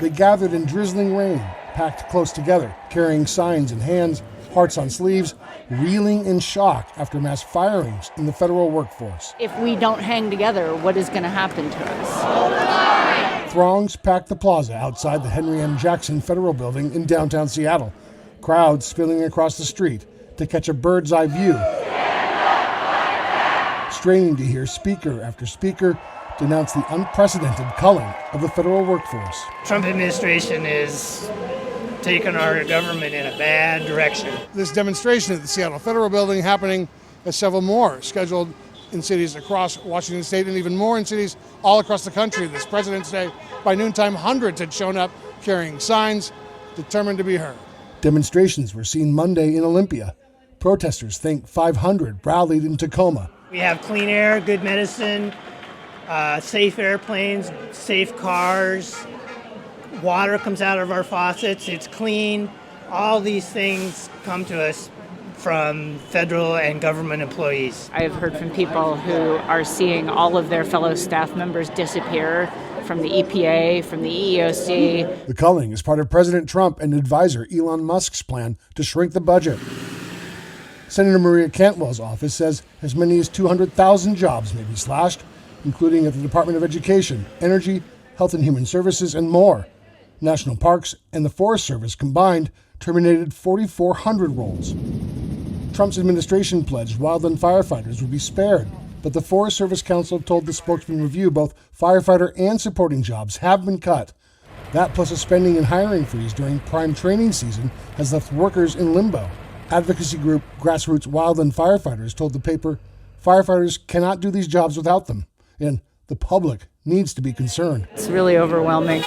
They gathered in drizzling rain, packed close together, carrying signs in hands, hearts on sleeves, reeling in shock after mass firings in the federal workforce. If we don't hang together, what is going to happen to us? Throngs packed the plaza outside the Henry M. Jackson Federal Building in downtown Seattle, crowds spilling across the street to catch a bird's eye view, straining to hear speaker after speaker denounce the unprecedented culling of the federal workforce. Trump administration is taking our government in a bad direction. This demonstration at the Seattle Federal Building happening as several more scheduled in cities across Washington state and even more in cities all across the country this President's Day. By noontime, hundreds had shown up carrying signs, determined to be heard. Demonstrations were seen Monday in Olympia. Protesters think 500 rallied in Tacoma. We have clean air, good medicine, safe airplanes, safe cars, water comes out of our faucets, it's clean. All these things come to us from federal and government employees. I have heard from people who are seeing all of their fellow staff members disappear from the EPA, from the EEOC. The culling is part of President Trump and advisor Elon Musk's plan to shrink the budget. Senator Maria Cantwell's office says as many as 200,000 jobs may be slashed, including at the Department of Education, Energy, Health and Human Services, and more. National Parks and the Forest Service combined terminated 4,400 roles. Trump's administration pledged wildland firefighters would be spared, but the Forest Service Council told the Spokesman Review both firefighter and supporting jobs have been cut. That plus a spending and hiring freeze during prime training season has left workers in limbo. Advocacy group Grassroots Wildland Firefighters told the paper firefighters cannot do these jobs without them, and the public needs to be concerned. It's really overwhelming.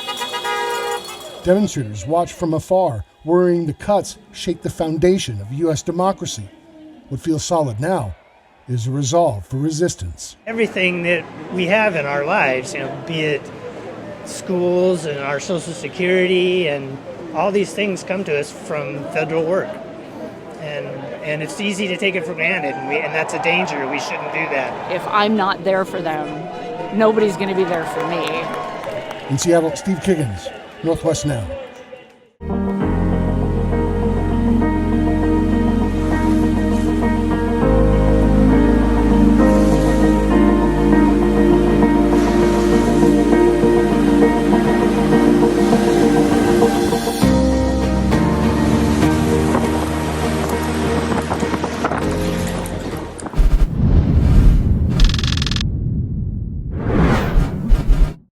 Demonstrators watch from afar, worrying the cuts shake the foundation of U.S. democracy. What feels solid now is a resolve for resistance. Everything that we have in our lives, be it schools and our Social Security and all these things come to us from federal work. And it's easy to take it for granted, and that's a danger. We shouldn't do that. If I'm not there for them, nobody's going to be there for me. In Seattle, Steve Kiggins, Northwest Now.